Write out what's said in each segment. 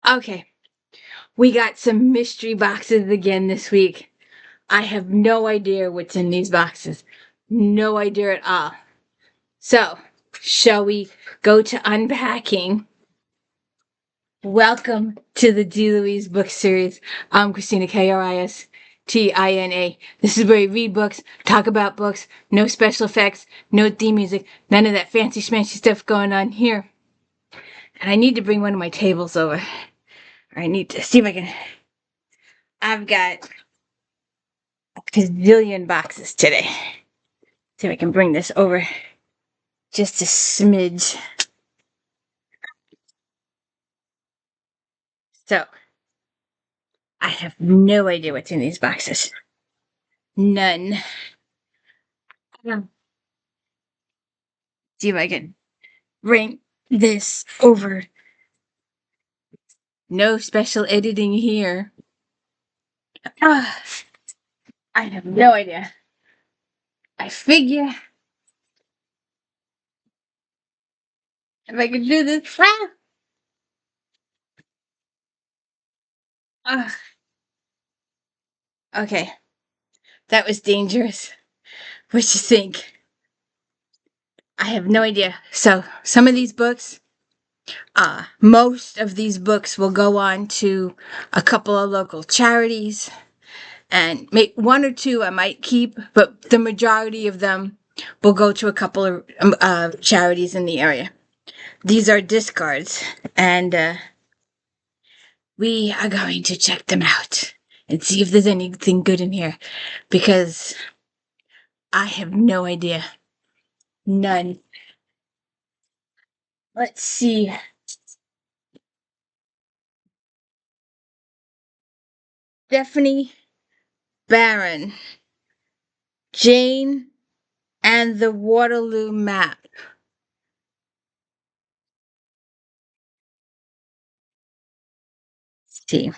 Okay, we got some mystery boxes again this week. I have no idea what's in these boxes. No idea at all. So, shall we go to unpacking? Welcome to the D. Louise book series. I'm Christina, KRISTINA. This is where we read books, talk about books, no special effects, no theme music, none of that fancy schmancy stuff going on here. And I need to bring one of my tables over. I need to see if I can. I've got a gazillion boxes today. See if I can bring this over just a smidge. So, I have no idea what's in these boxes. None. See if I can bring this over. No special editing here. I have no idea. I figure if I could do this. Okay. That was dangerous. What you think? I have no idea. So, some of these books, most of these books will go on to a couple of local charities, and one or two I might keep, but the majority of them will go to a couple of charities in the area. These are discards, and we are going to check them out and see if there's anything good in here, because I have no idea. None. Let's see. Stephanie Barron, Jane and the Waterloo Map. Let's see.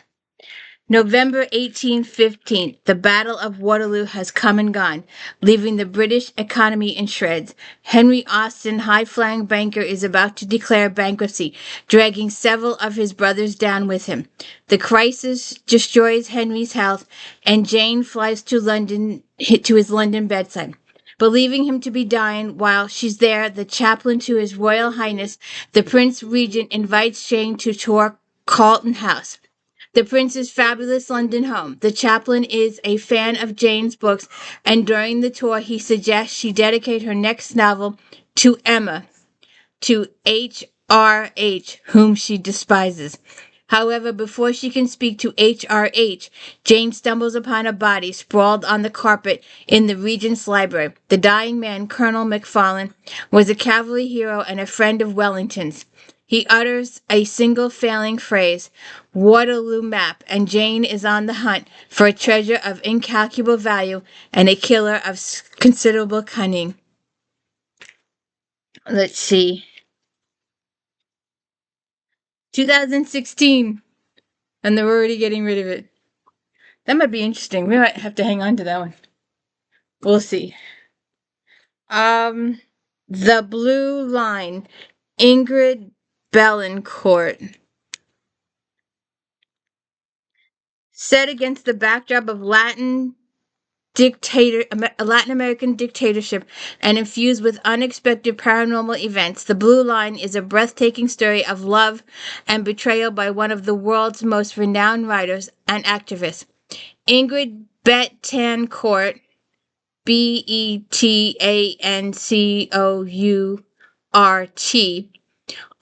November 1815. The Battle of Waterloo has come and gone, leaving the British economy in shreds. Henry Austen, high-flying banker, is about to declare bankruptcy, dragging several of his brothers down with him. The crisis destroys Henry's health, and Jane flies to London, to his London bedside. Believing him to be dying, while she's there, the chaplain to His Royal Highness, the Prince Regent, invites Jane to tour Carlton House, the Prince's fabulous London home. The chaplain is a fan of Jane's books, and during the tour he suggests she dedicate her next novel to Emma, to H.R.H., whom she despises. However, before she can speak to H.R.H., Jane stumbles upon a body sprawled on the carpet in the Regent's library. The dying man, Colonel McFarlane, was a cavalry hero and a friend of Wellington's. He utters a single failing phrase, Waterloo Map, and Jane is on the hunt for a treasure of incalculable value and a killer of considerable cunning. Let's see. 2016, and they're already getting rid of it. That might be interesting. We might have to hang on to that one. We'll see. The Blue Line, Ingrid Belancourt. Set against the backdrop of Latin American dictatorship and infused with unexpected paranormal events, The Blue Line is a breathtaking story of love and betrayal by one of the world's most renowned writers and activists. Ingrid Betancourt, Betancourt,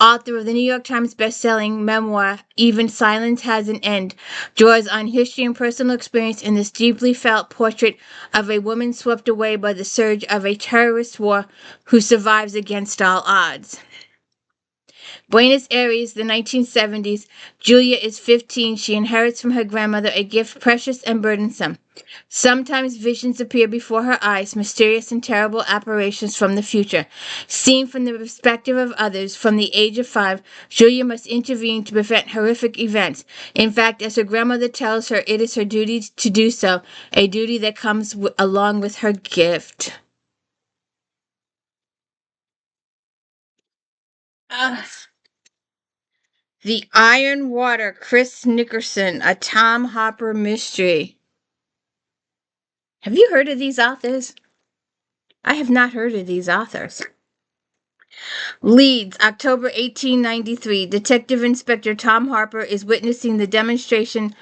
author of the New York Times bestselling memoir, Even Silence Has an End, draws on history and personal experience in this deeply felt portrait of a woman swept away by the surge of a terrorist war who survives against all odds. Buenos Aires, the 1970s. Julia is 15. She inherits from her grandmother a gift precious and burdensome. Sometimes visions appear before her eyes, mysterious and terrible apparitions from the future. Seen from the perspective of others, from the age of 5, Julia must intervene to prevent horrific events. In fact, as her grandmother tells her, it is her duty to do so, a duty that comes along with her gift. The Iron Water, Chris Nickerson, a Tom Hopper mystery. Have you heard of these authors? I have not heard of these authors. Leeds, October 1893. Detective Inspector Tom Harper is witnessing the demonstration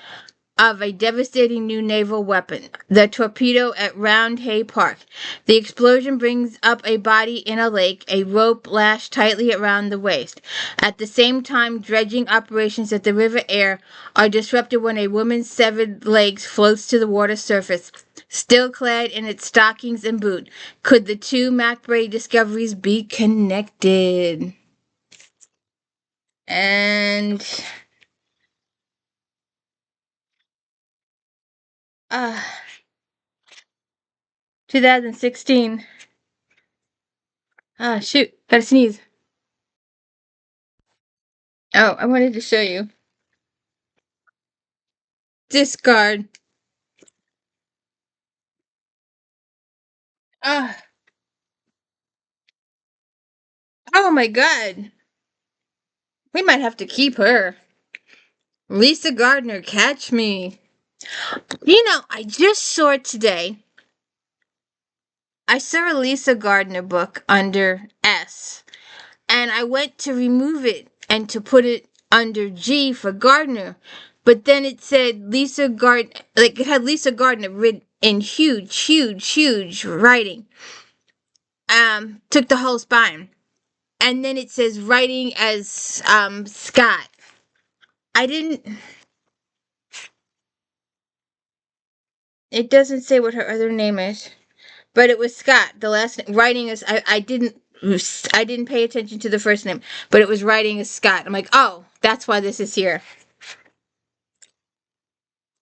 of a devastating new naval weapon, the torpedo at Round Hay Park. The explosion brings up a body in a lake, a rope lashed tightly around the waist. At the same time, dredging operations at the River Aire are disrupted when a woman's severed legs floats to the water surface, still clad in its stockings and boot. Could the two MacBray discoveries be connected? And 2016. Shoot, gotta sneeze. Oh, I wanted to show you. Discard. Ah, oh my god. We might have to keep her. Lisa Gardner, catch me. You know, I just saw it today. I saw a Lisa Gardner book under S, and I went to remove it and to put it under G for Gardner, but then it said Lisa Gardner, like it had Lisa Gardner written in huge writing. Took the whole spine. And then it says writing as Scott. I didn't. It doesn't say what her other name is, but it was Scott. The last name, writing is I didn't pay attention to the first name, but it was writing as Scott. I'm like, oh, that's why this is here.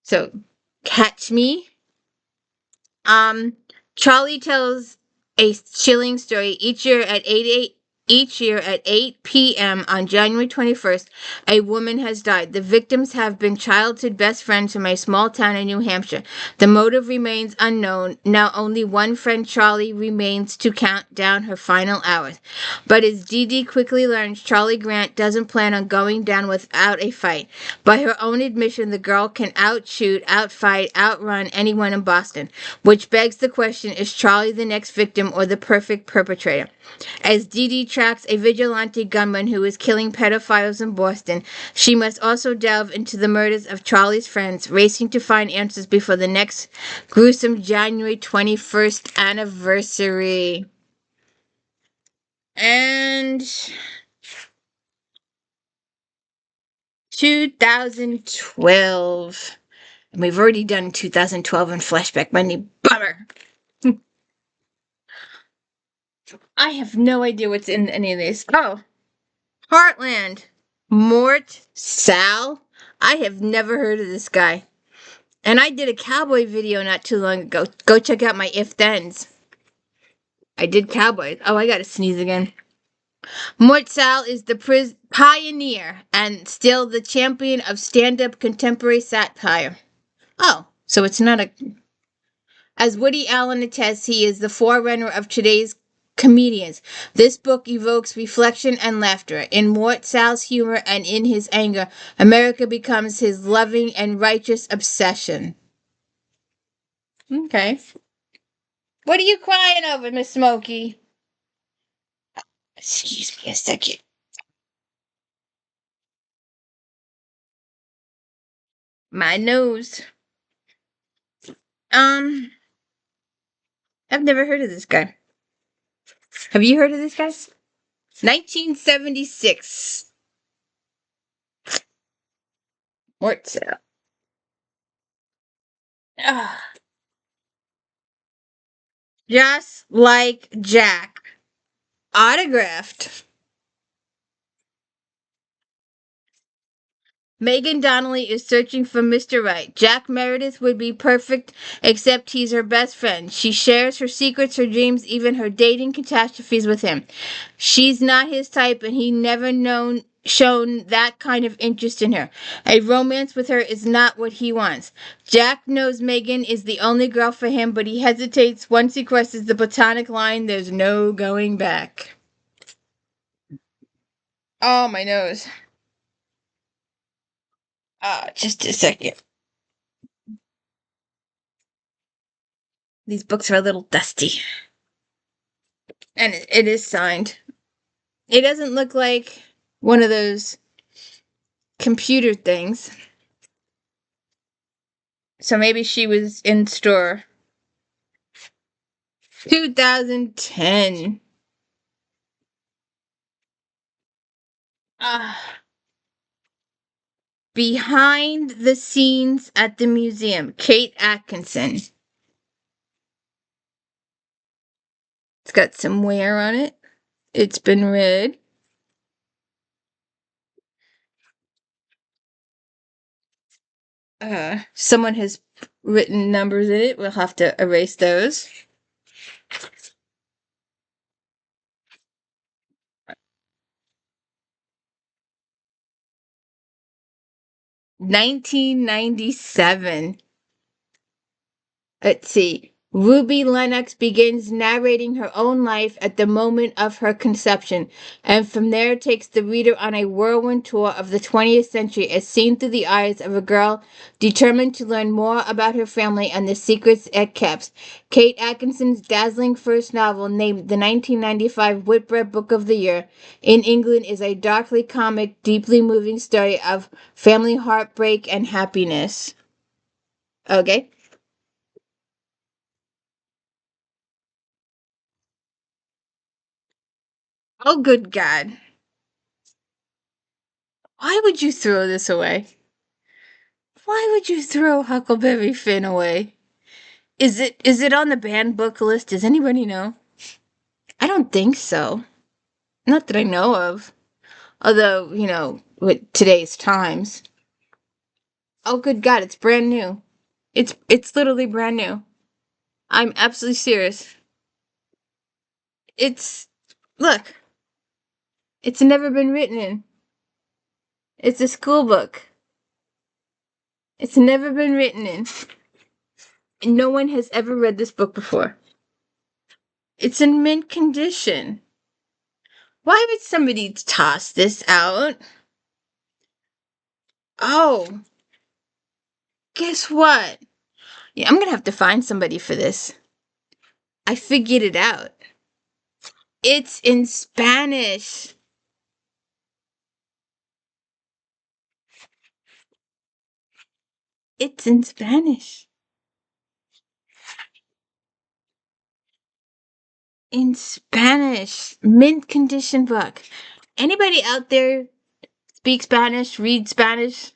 So, catch me. Charlie tells a chilling story each year at 8 p.m. on January 21st, a woman has died. The victims have been childhood best friends from a small town in New Hampshire. The motive remains unknown. Now only one friend, Charlie, remains to count down her final hours. But as Dee Dee quickly learns, Charlie Grant doesn't plan on going down without a fight. By her own admission, the girl can outshoot, outfight, outrun anyone in Boston. Which begs the question, is Charlie the next victim or the perfect perpetrator? As Dee Dee tracks a vigilante gunman who is killing pedophiles in Boston, she must also delve into the murders of Charlie's friends, racing to find answers before the next gruesome January 21st anniversary. And 2012. And we've already done 2012 in Flashback Monday. Bummer. I have no idea what's in any of these. Oh, Heartland. Mort, Sahl. I have never heard of this guy. And I did a cowboy video not too long ago. Go check out my if thens. I did cowboys. Oh, I gotta sneeze again. Mort Sahl is the pioneer and still the champion of stand-up contemporary satire. Oh, so it's not a... As Woody Allen attests, he is the forerunner of today's comedians. This book evokes reflection and laughter. In Mort Sahl's humor and in his anger, America becomes his loving and righteous obsession. Okay. What are you crying over, Miss Smokey? Excuse me a second. My nose. I've never heard of this guy. Have you heard of this guy? 1976. Mort Sahl. Just like Jack. Autographed. Megan Donnelly is searching for Mr. Right. Jack Meredith would be perfect, except he's her best friend. She shares her secrets, her dreams, even her dating catastrophes with him. She's not his type, and he never shown that kind of interest in her. A romance with her is not what he wants. Jack knows Megan is the only girl for him, but he hesitates once he crosses the platonic line. There's no going back. Oh, my nose. Just a second. These books are a little dusty. And it is signed. It doesn't look like one of those computer things. So maybe she was in store. 2010. Behind the scenes at the museum, Kate Atkinson. It's got some wear on it. It's been read. Someone has written numbers in it. We'll have to erase those. $1997. Let's see. Ruby Lennox begins narrating her own life at the moment of her conception, and from there takes the reader on a whirlwind tour of the 20th century as seen through the eyes of a girl determined to learn more about her family and the secrets it kept. Kate Atkinson's dazzling first novel, named the 1995 Whitbread Book of the Year in England, is a darkly comic, deeply moving story of family heartbreak and happiness. Okay. Oh, good God. Why would you throw this away? Why would you throw Huckleberry Finn away? Is it on the banned book list? Does anybody know? I don't think so. Not that I know of. Although, with today's times. Oh, good God, it's brand new. It's literally brand new. I'm absolutely serious. It's Look, it's never been written in. It's a school book. It's never been written in. And no one has ever read this book before. It's in mint condition. Why would somebody toss this out? Oh, guess what? Yeah, I'm gonna have to find somebody for this. I figured it out. It's in Spanish. It's in Spanish. In Spanish. Mint condition book. Anybody out there speak Spanish, read Spanish,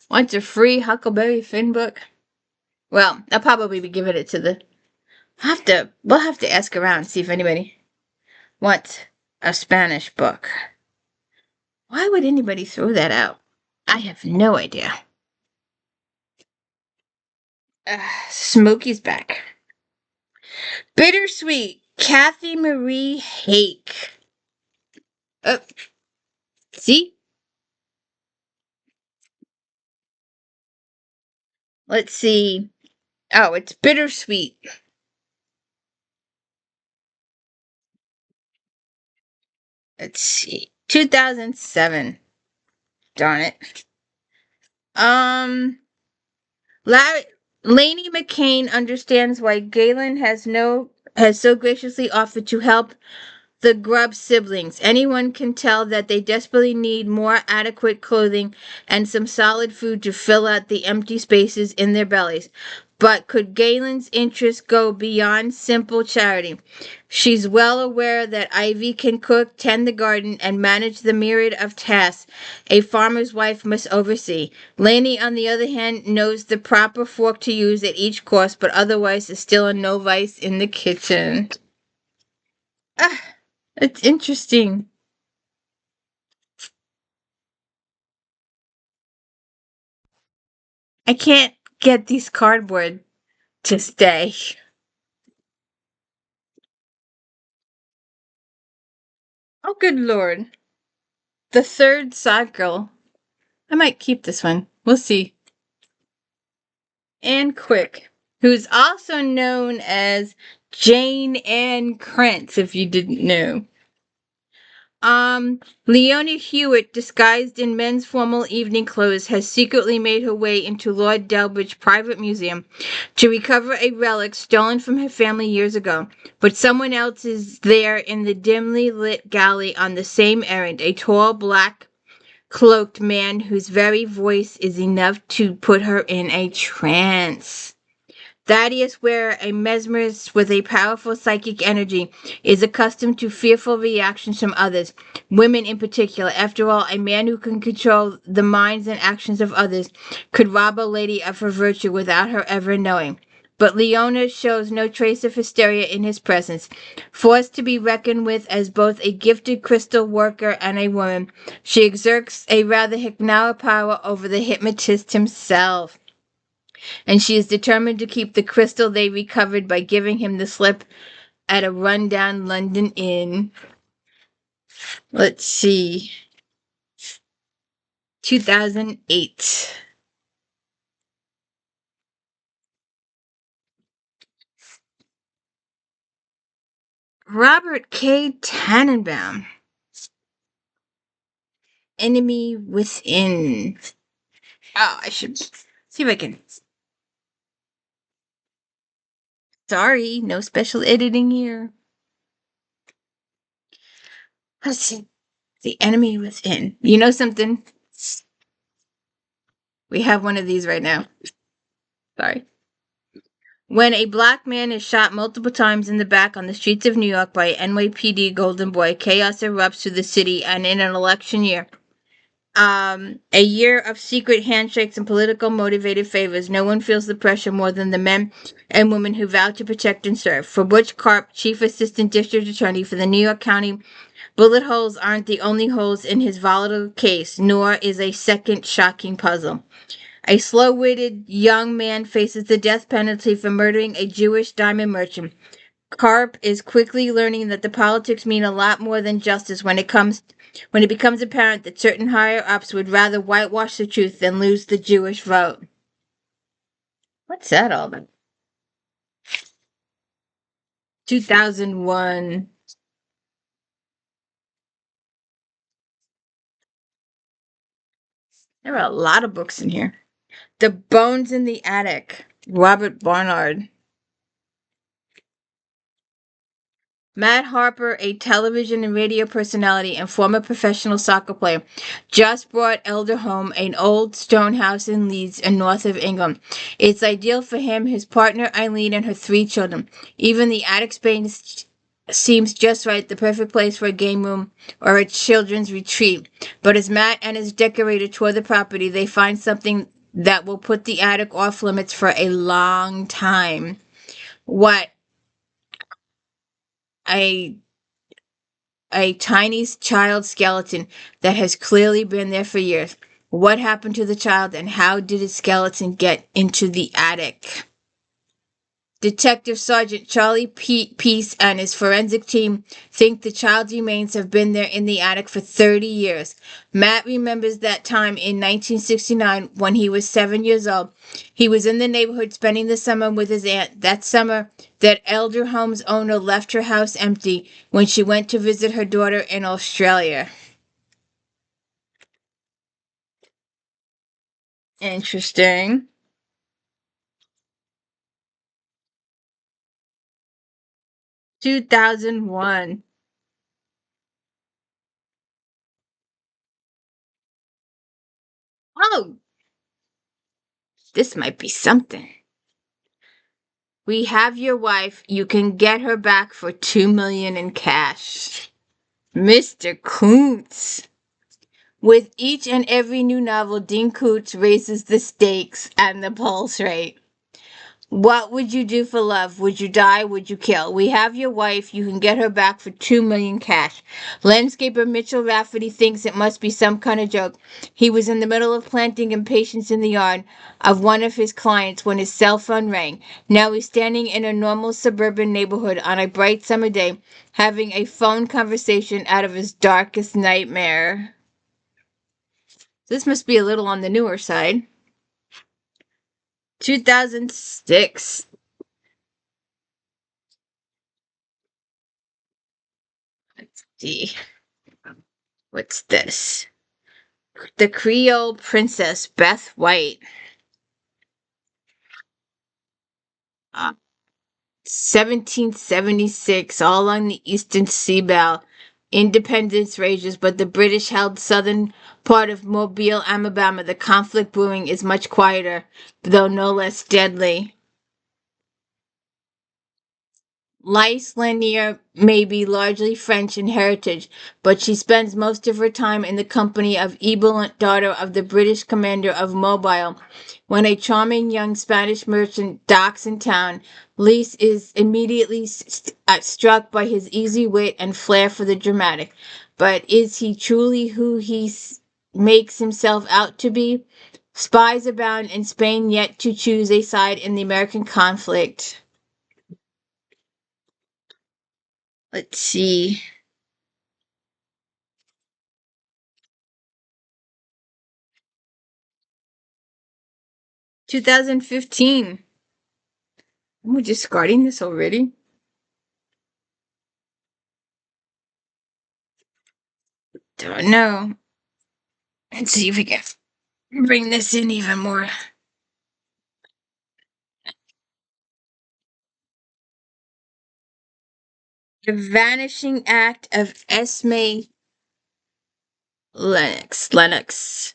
wants a free Huckleberry Finn book? Well, I'll probably be giving it to we'll have to ask around, see if anybody wants a Spanish book. Why would anybody throw that out? I have no idea. Smokey's back. Bittersweet, Kathy Marie Hake. Oh, see? Let's see. Oh, it's bittersweet. Let's see. 2007. Darn it. Larry, Lainey McCain understands why Galen has so graciously offered to help the Grubb siblings. Anyone can tell that they desperately need more adequate clothing and some solid food to fill out the empty spaces in their bellies. But could Galen's interests go beyond simple charity? She's well aware that Ivy can cook, tend the garden, and manage the myriad of tasks a farmer's wife must oversee. Laney, on the other hand, knows the proper fork to use at each course, but otherwise is still a novice in the kitchen. It's interesting. I can't get these cardboard to stay. Oh, good Lord. The third sod girl. I might keep this one. We'll see. Anne Quick, who's also known as Jane Ann Krentz, if you didn't know. Leonie Hewitt, disguised in men's formal evening clothes, has secretly made her way into Lord Delbridge's private museum to recover a relic stolen from her family years ago. But someone else is there in the dimly lit gallery on the same errand, a tall, black-cloaked man whose very voice is enough to put her in a trance. Thaddeus Ware, a mesmerist with a powerful psychic energy, is accustomed to fearful reactions from others, women in particular. After all, a man who can control the minds and actions of others could rob a lady of her virtue without her ever knowing. But Leona shows no trace of hysteria in his presence. Forced to be reckoned with as both a gifted crystal worker and a woman, she exerts a rather hypnotic power over the hypnotist himself, and she is determined to keep the crystal they recovered by giving him the slip at a rundown London inn. Let's see. 2008. Robert K. Tanenbaum. Enemy Within. Oh, I should see if I can. Sorry, no special editing here. Let's see. The Enemy Within. You know something? We have one of these right now. Sorry. When a black man is shot multiple times in the back on the streets of New York by an NYPD Golden Boy, chaos erupts through the city, and in an election year, a year of secret handshakes and political motivated favors, no one feels the pressure more than the men and women who vow to protect and serve. For Butch Karp, Chief Assistant District Attorney for the New York County, bullet holes aren't the only holes in his volatile case, nor is a second shocking puzzle. A slow-witted young man faces the death penalty for murdering a Jewish diamond merchant. Karp is quickly learning that the politics mean a lot more than justice when it becomes apparent that certain higher-ups would rather whitewash the truth than lose the Jewish vote. What's that all about? 2001. There are a lot of books in here. The Bones in the Attic. Robert Barnard. Matt Harper, a television and radio personality and former professional soccer player, just bought Elder home, an old stone house in Leeds in north of England. It's ideal for him, his partner Eileen, and her 3 children. Even the attic space seems just right, the perfect place for a game room or a children's retreat. But as Matt and his decorator tour the property, they find something that will put the attic off limits for a long time. What? A tiny child skeleton that has clearly been there for years. What happened to the child, and how did his skeleton get into the attic? Detective Sergeant Charlie Peace and his forensic team think the child's remains have been there in the attic for 30 years. Matt remembers that time in 1969 when he was 7 years old. He was in the neighborhood spending the summer with his aunt. That summer, that elder home's owner left her house empty when she went to visit her daughter in Australia. Interesting. 2001. Oh, this might be something. We have your wife. You can get her back for $2 million in cash. Mr. Koontz. With each and every new novel, Dean Koontz raises the stakes and the pulse rate. What would you do for love? Would you die? Would you kill? We have your wife. You can get her back for $2 million cash. Landscaper Mitchell Rafferty thinks it must be some kind of joke. He was in the middle of planting impatiens in the yard of one of his clients when his cell phone rang. Now he's standing in a normal suburban neighborhood on a bright summer day, having a phone conversation out of his darkest nightmare. This must be a little on the newer side. 2006. Let's see. What's this? The Creole Princess, Beth White. 1776, all along the eastern seabow. Independence rages, but the British held southern part of Mobile, Alabama. The conflict brewing is much quieter, though no less deadly. Lice Lanier may be largely French in heritage, but she spends most of her time in the company of Ebel, daughter of the British commander of Mobile. When a charming young Spanish merchant docks in town, Lice is immediately struck by his easy wit and flair for the dramatic. But is he truly who he makes himself out to be? Spies abound in Spain, yet to choose a side in the American conflict. Let's see. 2015. Am I discarding this already? Don't know. Let's see if we can bring this in even more. The Vanishing Act of Esme Lennox.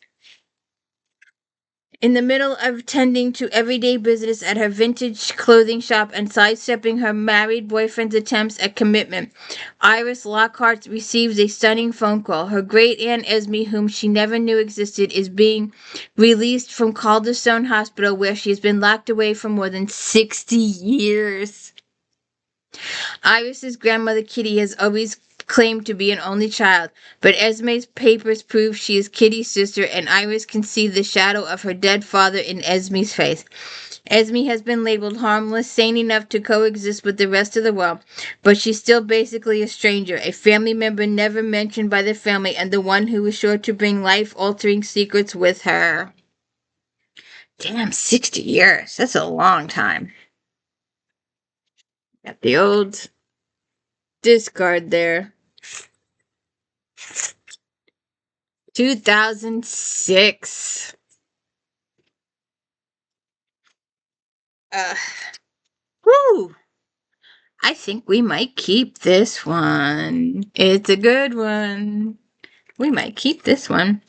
In the middle of tending to everyday business at her vintage clothing shop and sidestepping her married boyfriend's attempts at commitment, Iris Lockhart receives a stunning phone call. Her great aunt Esme, whom she never knew existed, is being released from Calderstone Hospital, where she has been locked away for more than 60 years. Iris's grandmother Kitty has always claimed to be an only child, but Esme's papers prove she is Kitty's sister, and Iris can see the shadow of her dead father in Esme's face. Esme has been labeled harmless, sane enough to coexist with the rest of the world, but she's still basically a stranger, a family member never mentioned by the family, and the one who is sure to bring life-altering secrets with her. Damn, 60 years. That's a long time. Got the old discard there. 2006. Woo! I think we might keep this one. It's a good one. We might keep this one.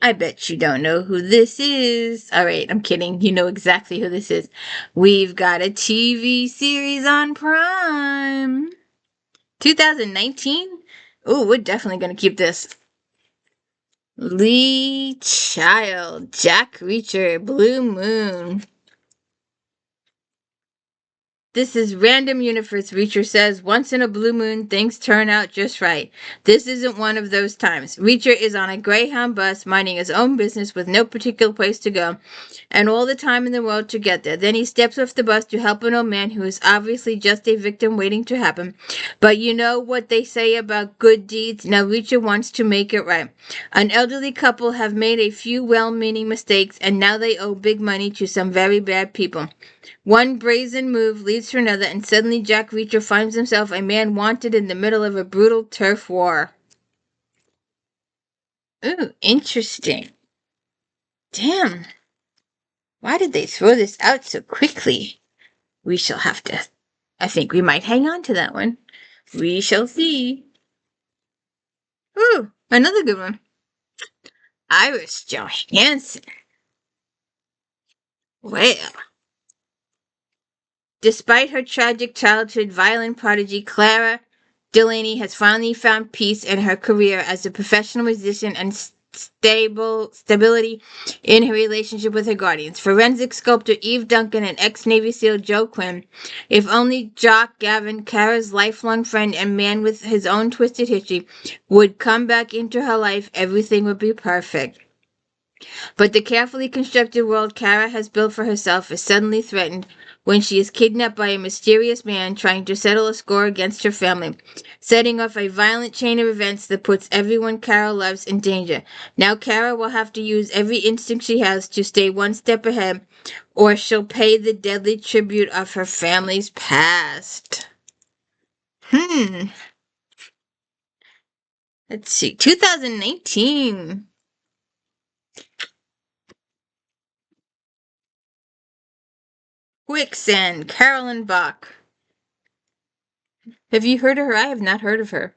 I bet you don't know who this is. All right, I'm kidding. You know exactly who this is. We've got a TV series on Prime. 2019? Oh, we're definitely going to keep this. Lee Child, Jack Reacher, Blue Moon. This is Random Universe. Reacher says, once in a blue moon, things turn out just right. This isn't one of those times. Reacher is on a Greyhound bus, minding his own business with no particular place to go, and all the time in the world to get there. Then he steps off the bus to help an old man who is obviously just a victim waiting to happen. But you know what they say about good deeds? Now Reacher wants to make it right. An elderly couple have made a few well-meaning mistakes, and now they owe big money to some very bad people. One brazen move leads to another, and suddenly Jack Reacher finds himself a man wanted in the middle of a brutal turf war. Ooh, interesting. Damn. Why did they throw this out so quickly? We shall have to... I think we might hang on to that one. We shall see. Ooh, another good one. Iris Johansen. Well... Despite her tragic childhood, violent prodigy Clara Delaney has finally found peace in her career as a professional musician and stability in her relationship with her guardians. Forensic sculptor Eve Duncan and ex-Navy SEAL Joe Quinn. If only Jock Gavin, Kara's lifelong friend and man with his own twisted history, would come back into her life, everything would be perfect. But the carefully constructed world Kara has built for herself is suddenly threatened when she is kidnapped by a mysterious man trying to settle a score against her family, setting off a violent chain of events that puts everyone Kara loves in danger. Now Kara will have to use every instinct she has to stay one step ahead, or she'll pay the deadly tribute of her family's past. Let's see. 2019. Quicksand, CAROLYN BAUGH. Have you heard of her? I have not heard of her.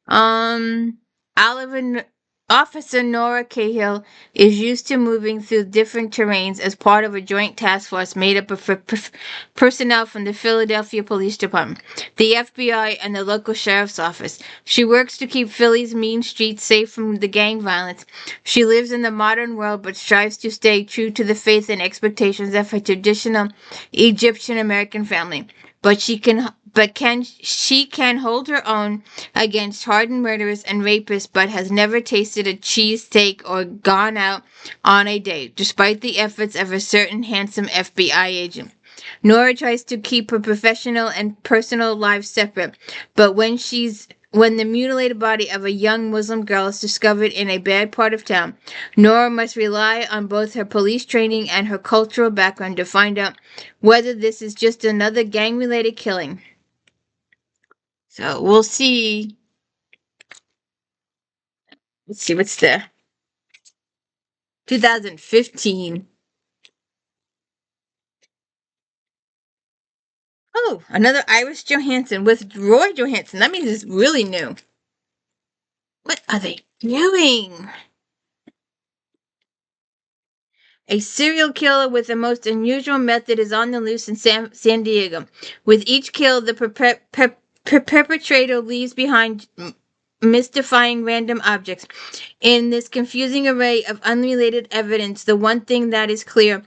Oliver Officer Nora Cahill is used to moving through different terrains as part of a joint task force made up of personnel from the Philadelphia Police Department, the FBI, and the local sheriff's office. She works to keep Philly's mean streets safe from the gang violence. She lives in the modern world but strives to stay true to the faith and expectations of her traditional Egyptian American family. But she can hold her own against hardened murderers and rapists, but has never tasted a cheesesteak or gone out on a date, despite the efforts of a certain handsome FBI agent. Nora tries to keep her professional and personal lives separate, but when the mutilated body of a young Muslim girl is discovered in a bad part of town, Nora must rely on both her police training and her cultural background to find out whether this is just another gang-related killing. So we'll see. Let's see what's there. 2015. Oh, another Iris Johansen with Roy Johansen. That means it's really new. What are they doing? A serial killer with the most unusual method is on the loose in San Diego. With each kill, the perpetrator leaves behind mystifying random objects. In this confusing array of unrelated evidence, the one thing that is clear,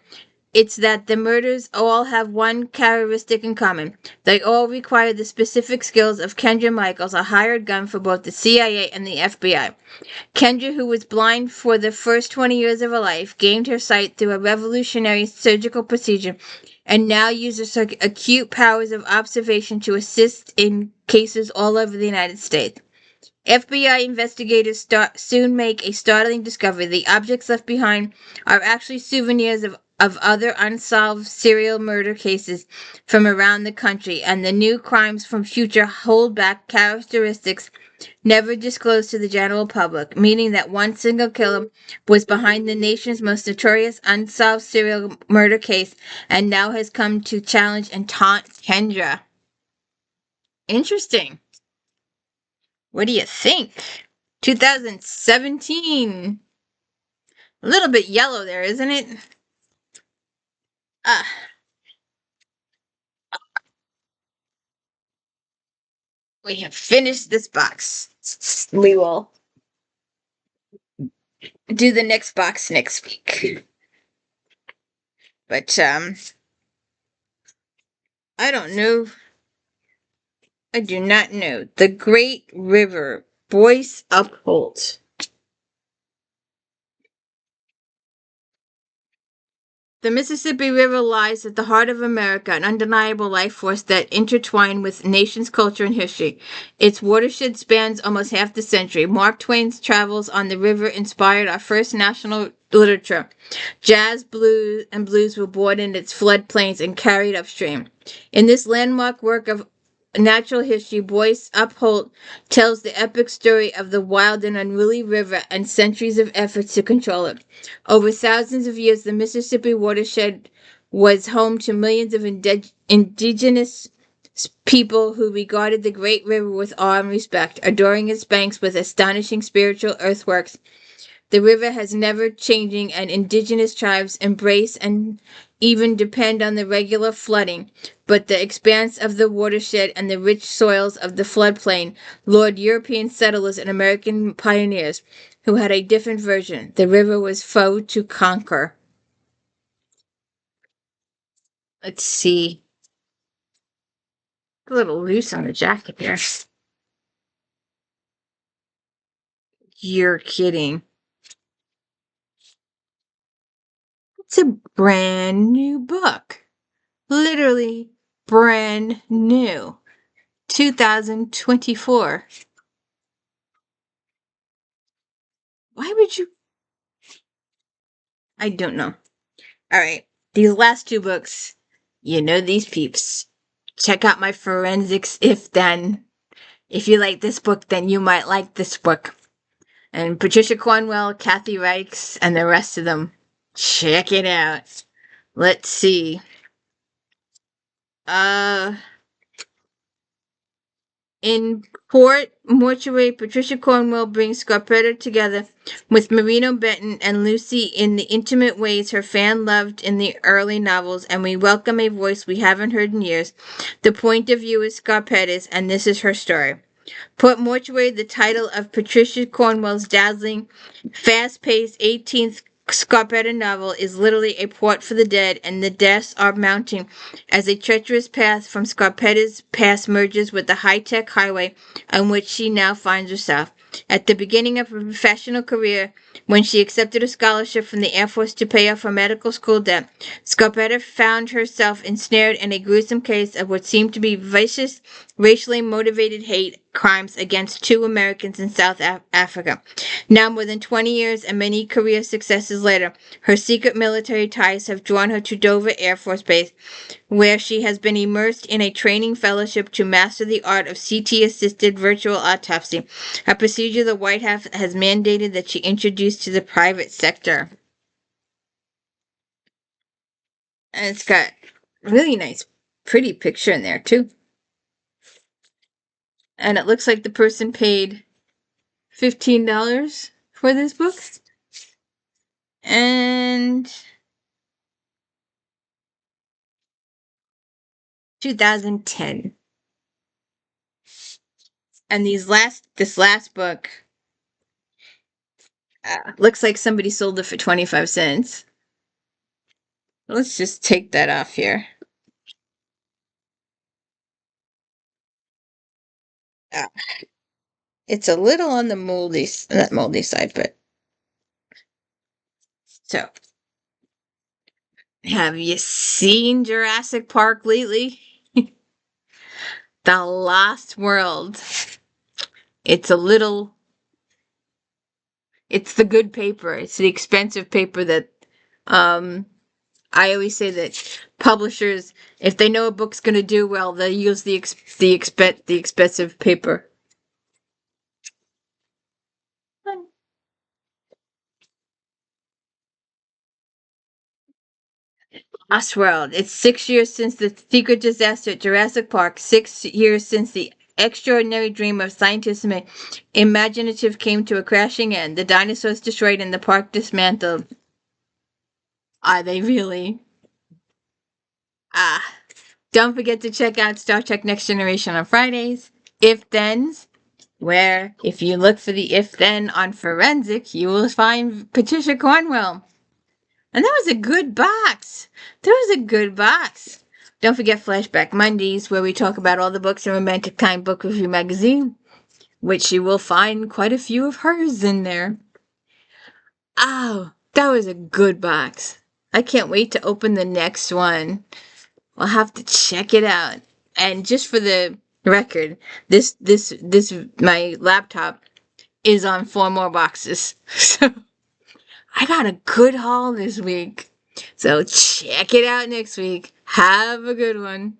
it's that the murders all have one characteristic in common. They all require the specific skills of Kendra Michaels, a hired gun for both the CIA and the FBI. Kendra, who was blind for the first 20 years of her life, gained her sight through a revolutionary surgical procedure and now uses her acute powers of observation to assist in cases all over the United States. FBI investigators soon make a startling discovery. The objects left behind are actually souvenirs of other unsolved serial murder cases from around the country, and the new crimes from future hold back characteristics never disclosed to the general public, meaning that one single killer was behind the nation's most notorious unsolved serial murder case and now has come to challenge and taunt Kendra. Interesting. What do you think? 2017. A little bit yellow there, isn't it? Ah. We have finished this box. We will do the next box next week. But I don't know. I do not know. The Great River, BOYCE UPHOLT. The Mississippi River lies at the heart of America, an undeniable life force that intertwined with nation's culture and history. Its watershed spans almost half the century. Mark Twain's travels on the river inspired our first national literature. Jazz, blues, and blues were born in its floodplains and carried upstream. In this landmark work of natural history, BOYCE UPHOLT tells the epic story of the wild and unruly river and centuries of efforts to control it. Over thousands of years, the Mississippi watershed was home to millions of indigenous people who regarded the great river with awe and respect, adoring its banks with astonishing spiritual earthworks. The river has never changing, and indigenous tribes embrace and even depend on the regular flooding, but the expanse of the watershed and the rich soils of the floodplain lured European settlers and American pioneers who had a different version. The river was foe to conquer. Let's see. A little loose on the jacket here. You're kidding. It's a brand new book. Literally brand new. 2024. Why would you? I don't know. All right. These last two books, you know these peeps. Check out my forensics if then. If you like this book, then you might like this book. And Patricia Cornwell, Kathy Reichs, and the rest of them. Check it out. Let's see. In Port Mortuary, Patricia Cornwell brings Scarpetta together with Marino Benton and Lucy in the intimate ways her fan loved in the early novels, and we welcome a voice we haven't heard in years. The point of view is Scarpetta's, and this is her story. Port Mortuary, the title of Patricia Cornwell's dazzling, fast-paced 18th Scarpetta novel, is literally a port for the dead, and the deaths are mounting as a treacherous path from Scarpetta's past merges with the high-tech highway on which she now finds herself. At the beginning of her professional career, when she accepted a scholarship from the Air Force to pay off her medical school debt, Scarpetta found herself ensnared in a gruesome case of what seemed to be vicious, racially motivated hate crimes against two Americans in South Africa. Now, more than 20 years and many career successes later, her secret military ties have drawn her to Dover Air Force Base, where she has been immersed in a training fellowship to master the art of CT-assisted virtual autopsy, a procedure the White House has mandated that she introduce to the private sector. And it's got really nice, pretty picture in there, too. And it looks like the person paid $15 for this book. And 2010. And this last book looks like somebody sold it for 25 cents. Let's just take that off here. It's a little on the not moldy side, but so. Have you seen Jurassic Park lately? The Lost World. It's the good paper. It's the expensive paper that, I always say that publishers, if they know a book's going to do well, they'll use the expensive paper. Lost World. It's 6 years since the secret disaster at Jurassic Park. 6 years since the extraordinary dream of scientists and imaginative came to a crashing end. The dinosaurs destroyed and the park dismantled. Are they really? Don't forget to check out Star Trek Next Generation on Fridays. If-Thens, where if you look for the if-then on Forensic, you will find Patricia Cornwell. And that was a good box. Don't forget Flashback Mondays, where we talk about all the books in Romantic Time Book Review magazine, which you will find quite a few of hers in there. Oh, that was a good box. I can't wait to open the next one. We'll have to check it out. And just for the record, this my laptop is on 4 more boxes. So I got a good haul this week. So check it out next week. Have a good one.